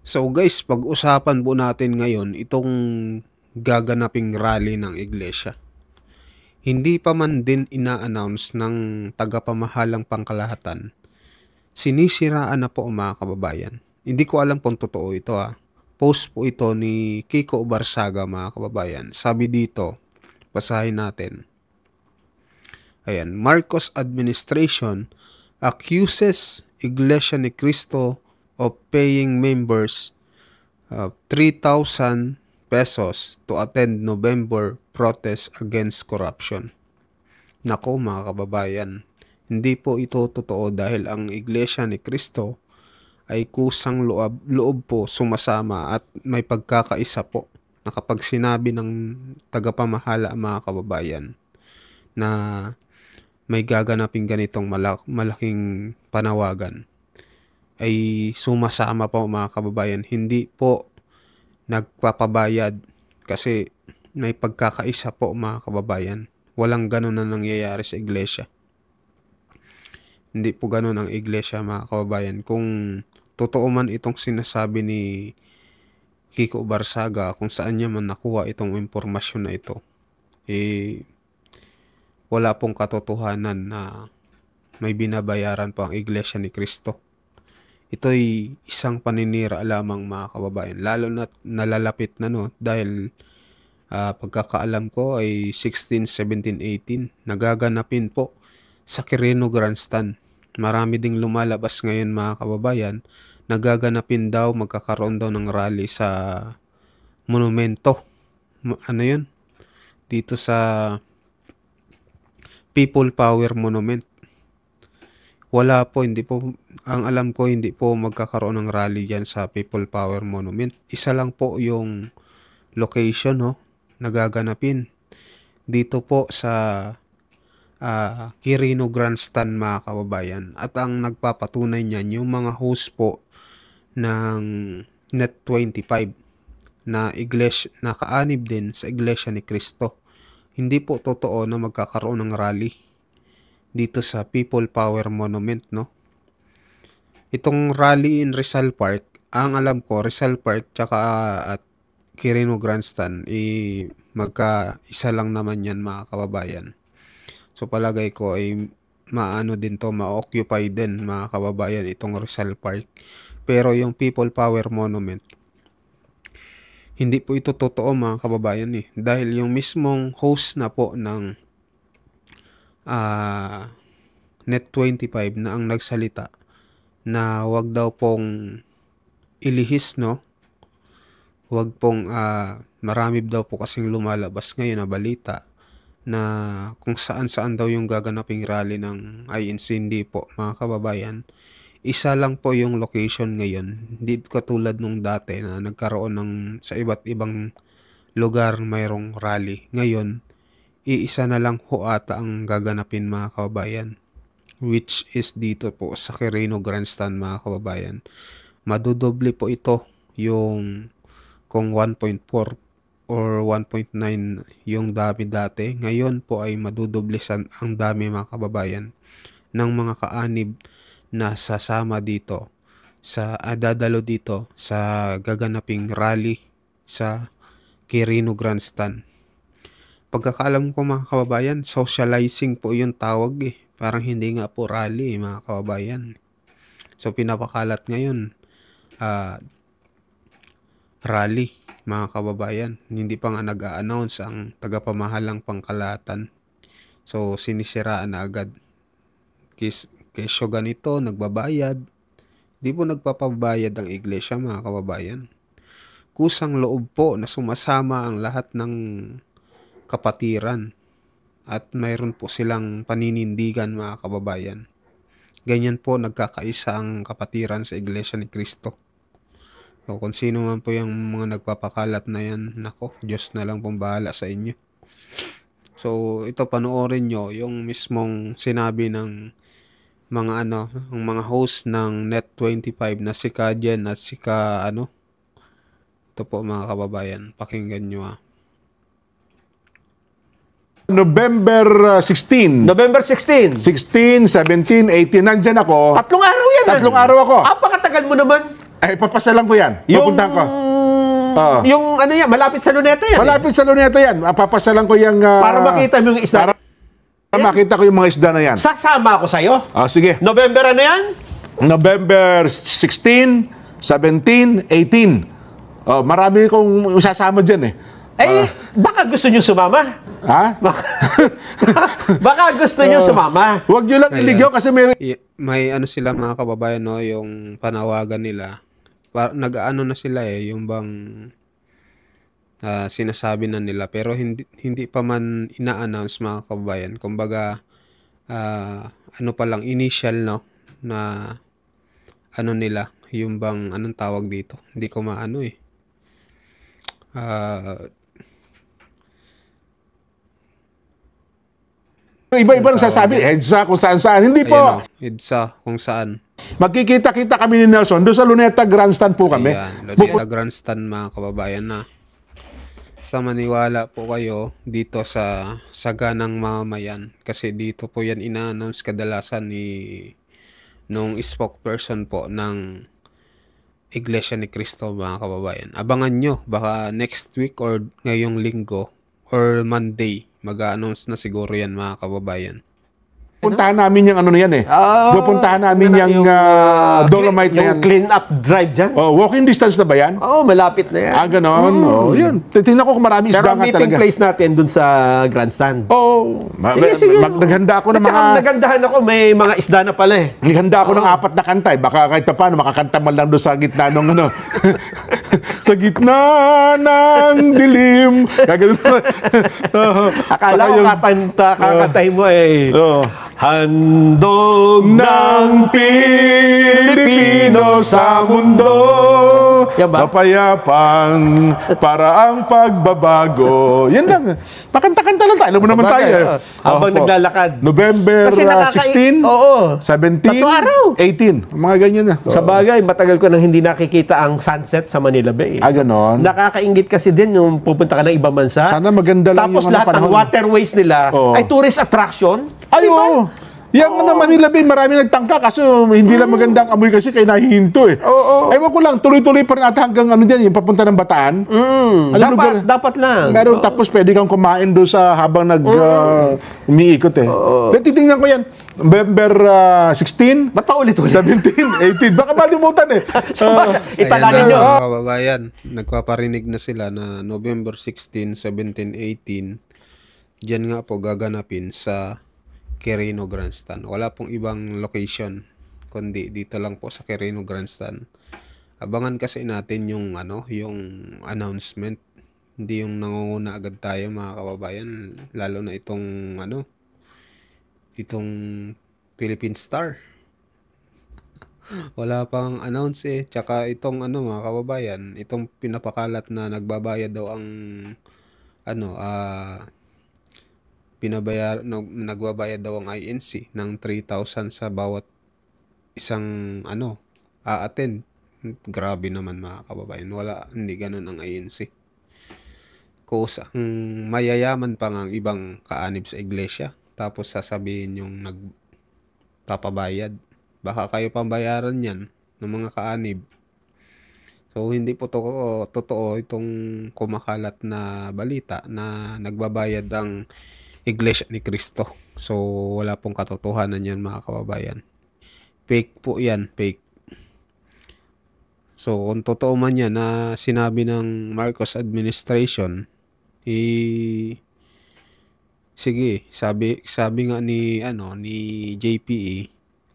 So guys, pag-usapan po natin ngayon itong gaganaping rally ng iglesia. Hindi pa man din ina-announce ng tagapamahalang pangkalahatan. Sinisiraan na po mga kababayan. Hindi ko alam kung totoo ito Post po ito ni Kiko Barsaga mga kababayan. Sabi dito, basahin natin. Ayan, Marcos administration accuses Iglesia ni Cristo of paying members 3,000 pesos to attend November protest against corruption. Nako mga kababayan, hindi po ito totoo dahil ang Iglesia ni Cristo ay kusang loob po sumasama at may pagkakaisa po na kapag sinabi ng tagapamahala mga kababayan na may gaganaping ganitong malaking panawagan ay sumasama po mga kababayan, hindi po nagpapabayad kasi may pagkakaisa po mga kababayan. Walang ganun na nangyayari sa iglesia. Hindi po ganun ang iglesia mga kababayan. Kung totoo man itong sinasabi ni Kiko Barsaga, kung saan niya man nakuha itong impormasyon na ito, wala pong katotohanan na may binabayaran po ang Iglesia ni Cristo. Ito'y isang paninira lamang mga kababayan. Lalo na nalalapit na dahil pagkakaalam ko ay 16, 17, 18 nagaganapin po sa Quirino Grandstand. Marami ding lumalabas ngayon mga kababayan. Nagaganapin daw, magkakaroon daw ng rally sa monumento. Ano yun? Dito sa People Power Monument. Wala po, hindi po, ang alam ko hindi po magkakaroon ng rally dyan sa People Power Monument. Isa lang po yung location nagaganapin. Dito po sa Quirino Grandstand mga kababayan. At ang nagpapatunay niyan, yung mga host po ng Net25 na iglesia, nakaanib din sa Iglesia ni Cristo. Hindi po totoo na magkakaroon ng rally dito sa People Power Monument, Itong rally in Rizal Park, ang alam ko, Rizal Park tsaka at Quirino Grandstand, magkaisa lang naman yan mga kababayan. So palagay ko ay maano din to, ma-occupy din mga kababayan itong Rizal Park. Pero yung People Power Monument, hindi po ito totoo mga kababayan dahil yung mismong host na po ng Net25 na ang nagsalita na wag daw pong ilihis wag pong marami daw po kasing lumalabas ngayon na balita na kung saan daw yung gaganaping rally ng INC. Hindi po mga kababayan, isa lang po yung location ngayon. Hindi katulad nung dati na nagkaroon ng sa iba't ibang lugar mayroong rally. Ngayon, iisa na lang ho ata ang gaganapin mga kababayan, which is dito po sa Quirino Grandstand mga kababayan. Madudoble po ito yung kung 1.4 or 1.9 yung dami dati. Ngayon po ay madudoble ang dami mga kababayan ng mga kaanib na sasama dito sa dadalo dito sa gaganaping rally sa Quirino Grandstand. Pagkakaalam ko mga kababayan, socializing po yung tawag Parang hindi nga po rally mga kababayan. So pinapakalat ngayon rally mga kababayan. Hindi pa nga nag-a-announce ang tagapamahalang pangkalahatan. So sinisiraan na agad. Kesyo ganito, nagbabayad. Di po nagpapabayad ang iglesia mga kababayan. Kusang loob po na sumasama ang lahat ng kapatiran. At mayroon po silang paninindigan mga kababayan. Ganyan po nagkakaisa ang kapatiran sa Iglesia ni Cristo. So kung sino man po yung mga nagpapakalat na yan, nako, Diyos na lang pong bahala sa inyo. So ito, panoorin nyo yung mismong sinabi ng mga ang mga host ng Net25 na si Kajen at si ito po mga kababayan, pakinggan nyo November 16. November 16. 16, 17, 18, nandyan ako. 3 araw yan. 3 araw ako. Apakatagal mo naman. Ay, papasalan ko yan. Yung, Pupuntahan ko. yung ano yan, malapit sa Luneta yan. Malapit sa Luneta yan. Papasalan ko yung... Para makita mo yung isda. Para makita ko yung mga isda na yan. Sasama ako sa'yo. Sige. November ano yan? November 16, 17, 18. Marami kong sasama dyan eh. Baka gusto nyo sumama. Ha? Baka gusto nyo sumama. Huwag nyo lang iligaw kasi May ano sila mga kababayan, no, yung panawagan nila. Nag-ano na sila yung bang sinasabi na nila pero hindi pa man ina-announce mga kababayan. Kumbaga ano pa lang initial, no, na ano nila, yung bang anong tawag dito. Hindi ko maano iba-iba nang sasabi, EDSA kung saan-saan. Hindi po. Ayan, EDSA kung saan. Magkikita-kita kami ni Nelson. Doon sa Luneta Grandstand po kami. Ayan, Luneta Grandstand mga kababayan na. Basta maniwala po kayo dito sa Saganang Mamamayan. Kasi dito po yan ina-announce kadalasan nung spokesperson po ng Iglesia ni Cristo mga kababayan. Abangan nyo, baka next week or ngayong linggo or Monday, mag-a-announce na siguro yan mga kababayan. Puntahan namin yung ano na yan eh. Pupuntahan namin yung Dolomite na yan. Yung clean up drive dyan. Walking distance na ba yan? Malapit na yan. Ganon. Yun. Tingnan ko kung marami isda Pero nga meeting talaga. place natin dun sa Grandstand. Sige. Naghanda ako ng At saka mga... nagandahan ako, may mga isda na pala eh. Naghanda ako ng 4 na kanta eh. Baka kahit pa paano makakanta man lang doon sa gitna ng ano. Sa gitna ng dilim. Gagawin mo. Akala ko kakantay mo eh. Handog ng Pilipino sa mundo, Yan ba? mapayapang paraang pagbabago. Yan lang. Pakanta-kanta lang tayo. Alam mo naman Sabagay, tayo. habang naglalakad. November Kasi 16, Oo. 17, 18. Mga ganyan na. Sa bagay, matagal ko nang hindi nakikita ang sunset sa Manila Bay. Ganon. Nakakaingit kasi din yung pupunta ka ng ibang bansa. Sana maganda lang Tapos yung lahat ng panahon. waterways nila ay tourist attraction. Ay, oo. Yung ano, Manila Bay, marami nagtangka kaso hindi lang magandang amoy kasi kaya nahihinto eh. Ewan ko lang, tuloy-tuloy pa rin ata hanggang ano dyan, yung papunta ng Bataan. Dapat lang. Meron tapos pwede kang kumain doon sa habang umiikot eh. Pero titingnan ko yan, November 16, Ba't pa ulit-ulit? 17, 18, baka malimutan eh. Italagin nyo. Mga kababayan, nagpaparinig na sila na November 16, 17, 18, dyan nga po gaganapin sa Quirino Grandstand. Wala pong ibang location kundi dito lang po sa Quirino Grandstand. Abangan kasi natin yung yung announcement. Hindi yung nangunguna agad tayo mga kababayan, lalo na itong itong Philippine Star. Wala pang announce eh. Tsaka itong mga kababayan, itong pinapakalat na nagbabayad daw ang nagbabayad daw ang INC ng 3,000 sa bawat isang a-attend. Grabe naman mga kababayan. Hindi ganun ang INC. Kusang mayayaman pa nga ang ibang kaanib sa iglesia. Tapos sasabihin yung nagpapabayad. Baka kayo pambayaran yan ng mga kaanib. So hindi po totoo itong kumakalat na balita na nagbabayad ang Iglesia ni Cristo. So wala pong katotohanan yan mga kababayan. Fake po yan, fake. So kung totoo man yan na sinabi ng Marcos administration, sige, sabi nga ni JPE,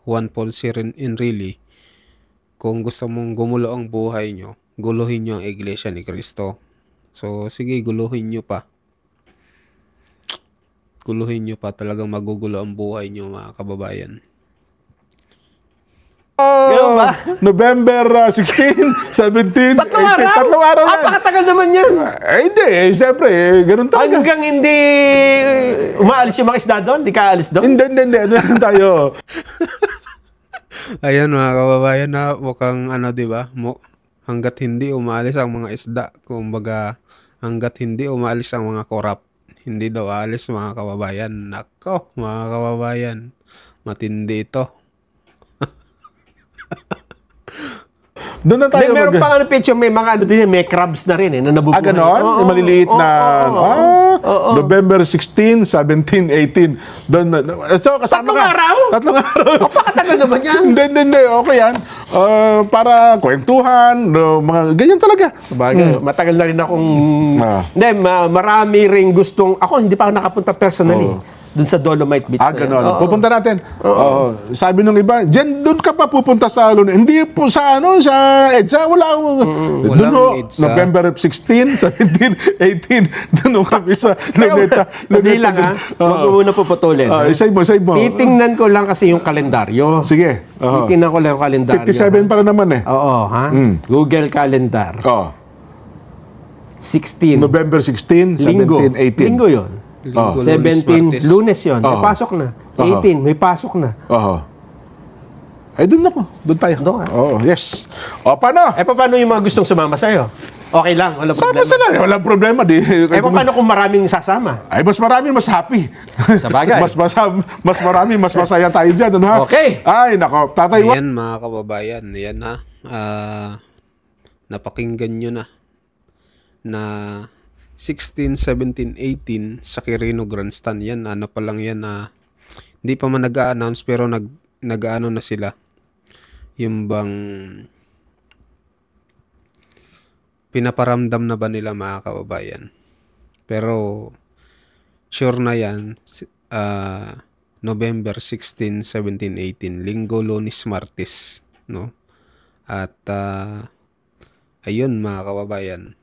Juan Paul C. Enrile, kung gusto mong gumulo ang buhay nyo, guluhin nyo ang Iglesia ni Cristo. So sige, guluhin nyo pa. Guluhin nyo pa, talagang magugulo ang buhay nyo mga kababayan. Ganun ba? November 16, 17, 18. Tatlong araw? Yan. Napakatagal naman yan. Hindi, siyempre, ganun tayo. Hanggang hindi umaalis yung mga isda doon? Hindi ka alis doon? Hindi. Ano lang tayo? Ayan mga kababayan, na mukhang di ba? Hanggat hindi umaalis ang mga isda, kumbaga hanggat hindi umaalis ang mga korap, hindi daw aalis mga kababayan. Nako, mga kababayan, matindi ito. Doon na tayo. Meron pa nga ng picture, may mga ano din, may crabs na rin na nabubuhay. Ganon? Oo, Yung maliliit na, oo. November 16, 17, 18. Doon na. So, kasama Tatlong araw? Tatlong araw. Pakatagal naman yan. Hindi. Okay yan. Para kwentuhan, mga ganyan talaga. Sabagay, matagal na rin akong... Ah. Hindi, marami rin gustong... Ako, hindi pa ako nakapunta personally. Dun sa Dolomite Beach na yan. Ganon. Oo. Pupunta natin. Sabi nung iba, doon ka pa pupunta sa Luna. Hindi po sa EDSA, wala akong... Doon Walang ho, EDSA. November 16, 17, 18, doon kami sa Luneta. Hindi lang ha. Huwag mo muna puputulin. ha? Save mo. Titingnan ko lang kasi yung kalendaryo. Sige. Titingnan ko lang yung kalendaryo. 57 para naman eh. Oo, ha? Google Calendar. 16. November 16, 17, Linggo. 18. Linggo yun. Linggo, 17, Lunes yun. May Oo. pasok na. 18, may pasok na. Ay, doon ako. Doon tayo. Doon ka. Yes. Paano? Paano yung mga gustong sumama sa'yo? Okay lang, walang Sama problema. sila. Walang problema. Paano kung maraming sasama? Ay, mas marami, mas happy. Sa bagay. mas marami, mas masaya tayo dyan. Ano, ha? Okay. Ay, nako. Tatay, Ayan mga kababayan, ayan ha. Napakinggan nyo na 16, 17, 18 sa Quirino Grandstand. Yan, ano pa lang yan na hindi pa man nag-a-announce pero nag-ano na sila. Yung bang pinaparamdam na ba nila mga kababayan. Pero sure na yan, November 16, 17, 18, Linggo, Lunes, Martes, no? At ayun mga kababayan.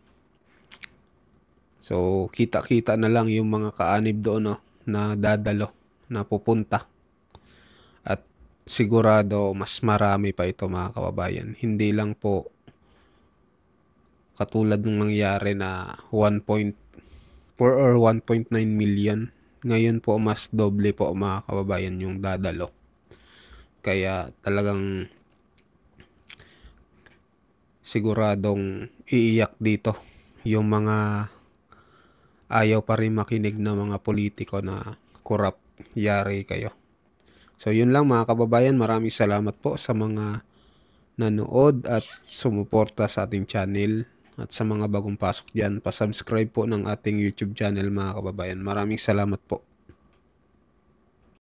So, kita-kita na lang yung mga kaanib doon, no, na dadalo, na pupunta. At sigurado, mas marami pa ito, mga kababayan. Hindi lang po katulad ng nangyari na 1.4 or 1.9 million. Ngayon po, mas doble po, mga kababayan, yung dadalo. Kaya talagang siguradong iiyak dito yung mga ayaw pa rin makinig na mga politiko na corrupt. Yari kayo. So yun lang mga kababayan, maraming salamat po sa mga nanood at sumuporta sa ating channel, at sa mga bagong pasok dyan, pasubscribe po ng ating YouTube channel mga kababayan. Maraming salamat po.